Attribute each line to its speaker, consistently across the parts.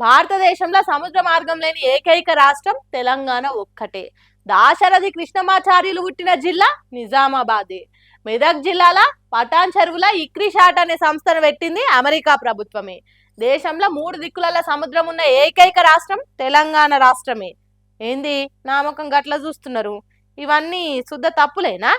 Speaker 1: భారతదేశంలో సముద్ర మార్గం లేని ఏకైక రాష్ట్రం తెలంగాణ ఒక్కటే. దాశరథి కృష్ణమాచార్యులు పుట్టిన జిల్లా నిజామాబాదే. మెదక్ జిల్లాల పటాన్ చెరువుల ఇక్రిషాట్ అనే సంస్థను పెట్టింది అమెరికా ప్రభుత్వమే. దేశంలో మూడు దిక్కుల సముద్రం ఉన్న ఏకైక రాష్ట్రం తెలంగాణ రాష్ట్రమే. ఏంది నామకం గట్ల చూస్తున్నారు? ఇవన్నీ శుద్ధ తప్పులేనా?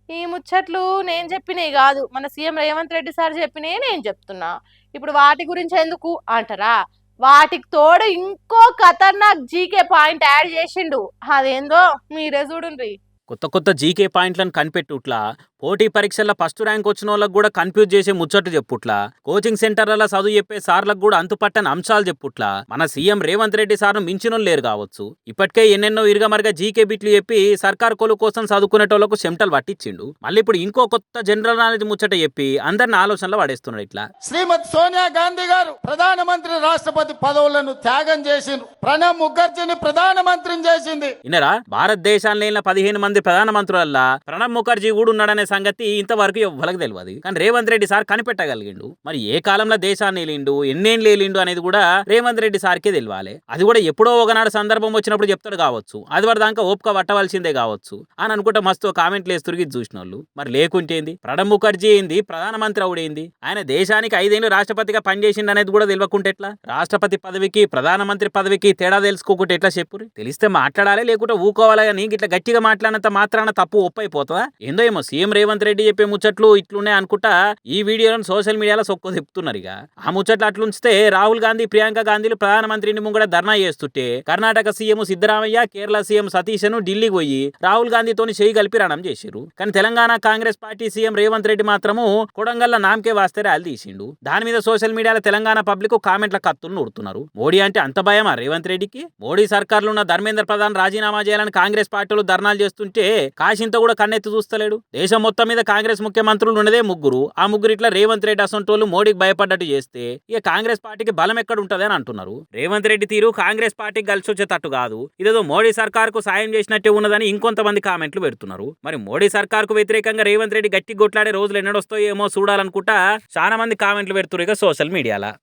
Speaker 1: ఈ ముచ్చట్లు నేను చెప్పినవి కాదు, మన సీఎం రేవంత్ రెడ్డి సార్ చెప్పినవి నేను చెప్తున్నా. ఇప్పుడు వాటి గురించి ఎందుకు అంటారా? వాటికి తోడు ఇంకో ఖతర్నాక్ జీకే పాయింట్ యాడ్ చేసిండు. అదేందో మీరే చూడుండ్రి.
Speaker 2: కొత్త కొత్త జీకే పాయింట్లను కనిపెట్టుట్లా, పోటీ పరీక్షల్లో ఫస్ట్ ర్యాంక్ వచ్చిన వాళ్ళకు కూడా కన్ఫ్యూజ్ చేసే ముచ్చట్లు చెప్పుట్లా, కోచింగ్ సెంటర్లలో చదువు చెప్పే సార్లకు కూడా అంతుపట్టని అంశాలు చెప్పుట్లా మన సీఎం రేవంత్ రెడ్డి సార్ను మించిన లేరు కావచ్చు. ఇప్పటికే ఎన్నెన్నో ఇరుగమరుగా జీకే బిట్లు చెప్పి సర్కార్ కొలు కోసం చదువుకునేటోళ్లకు చెమటలు పట్టించిండు. మళ్ళీ ఇప్పుడు ఇంకో కొత్త జనరల్ నాలెడ్జ్ ముచ్చట చెప్పి అందరిని ఆలోచనలో పడేస్తున్నాడు. ఇట్లా
Speaker 3: శ్రీమతి సోనియా గాంధీ గారు ప్రధానమంత్రి రాష్ట్రపతి పదవులను త్యాగం చేసిండ్రు. ప్రణబ్ ముఖర్జీని ప్రధానమంత్రిని చేసింది.
Speaker 2: ఇన్నరా భారతదేశాన్ని 15 మంది ప్రధానమంత్రులల్లా ప్రణబ్ ముఖర్జీ కూడా ఉన్నాడనే సంగతి ఇంతవరకు ఎవ్వరికి తెలియదు. కానీ రేవంత్ రెడ్డి సార్ కనిపెట్టగలిగిండు. మరి ఏ కాలంలో దేశాన్ని ఏలిండు, ఎన్నేళ్ళు ఏలిండు అనేది కూడా రేవంత్ రెడ్డి సార్కే తెలియాలి. అది కూడా ఎప్పుడో ఒకనాడు సందర్భం వచ్చినప్పుడు చెప్తాడు కావచ్చు, అది వరదాకా ఓపిక పట్టవలసిందే కావచ్చు అని అనుకుంటే మస్తు కామెంట్లు వేస్తురిగి చూసిన వాళ్ళు. మరి లేకుంటేంది, ప్రణబ్ ముఖర్జీ ఏంది, ప్రధానమంత్రి అవుడేంది, ఆయన దేశానికి 5 ఏళ్ళు రాష్ట్రపతిగా పనిచేసిండు అనేది కూడా తెలియకుంటే ఎట్లా? రాష్ట్రపతి పదవికి ప్రధానమంత్రి పదవికి తేడా తెలుసుకోకుంటే ఎట్లా చెప్పు? తెలిస్తే మాట్లాడాలి, లేకుంటే ఊకోవాలి. కానీ ఇట్లా గట్టిగా మాట్లాడినంత మాత్రాన తప్పు ఒప్పైపోతుందా? ఏందో ఏమో సీఎం రేవంత్ రెడ్డి చెప్పే ముచ్చట్లు ఇట్లున్నాయి అనుకుంటా ఈ వీడియోలను సోషల్ మీడియాలో సొక్కు చెప్తున్నారు. ఇక ఆ ముచ్చట్లు అట్లుంచితే రాహుల్ గాంధీ, ప్రియాంక గాంధీలు ప్రధానమంత్రిని ముంగడ ధర్నా చేస్తుంటే కర్ణాటక సీఎం సిద్ధరామయ్య, కేరళ సీఎం సతీష్ ఢిల్లీకి పోయి రాహుల్ గాంధీతోని చేయి కలిపి రణం చేశారు. కానీ తెలంగాణ కాంగ్రెస్ పార్టీ సీఎం రేవంత్ రెడ్డి మాత్రము కొడంగల్ల నామకే వాస్తే ర్యాలీ తీసిండు. దాని మీద సోషల్ మీడియాలో తెలంగాణ పబ్లిక్ కామెంట్ల కత్తులు నూడుతున్నారు. మోడీ అంటే అంత భయమా రేవంత్ రెడ్డికి? మోడీ సర్కార్లో ఉన్న ధర్మేంద్ర ప్రధాన్ రాజీనామా చేయాలని కాంగ్రెస్ పార్టీలు ధర్నాలు చేస్తుంటే కాశింత కూడా కన్నెత్తి చూస్తలేడు. దేశం మొత్తం మీద కాంగ్రెస్ ముఖ్యమంత్రులు ఉన్నదే ముగ్గురు. ఆ ముగ్గురు ఇట్లా రేవంత్ రెడ్డి అసంటోళ్ళు మోడీకి భయపడ్డట్టు చేస్తే ఇక కాంగ్రెస్ పార్టీకి బలం ఎక్కడ ఉంటది అని అంటున్నారు. రేవంత్ రెడ్డి తీరు కాంగ్రెస్ పార్టీకి కలిసి వచ్చేటట్టు కాదు, ఇదేదో మోడీ సర్కార్కు సాయం చేసినట్టే ఉన్నదని ఇంకొంతమంది కామెంట్లు పెడుతున్నారు. మరి మోడీ సర్కార్కు వ్యతిరేకంగా రేవంత్ రెడ్డి గట్టి కొట్లాడే రోజులు ఎన్నడొస్తాయో ఏమో చూడాలనుకుంటా చాలా మంది కామెంట్లు పెడుతున్నారు ఇక సోషల్ మీడియాలో.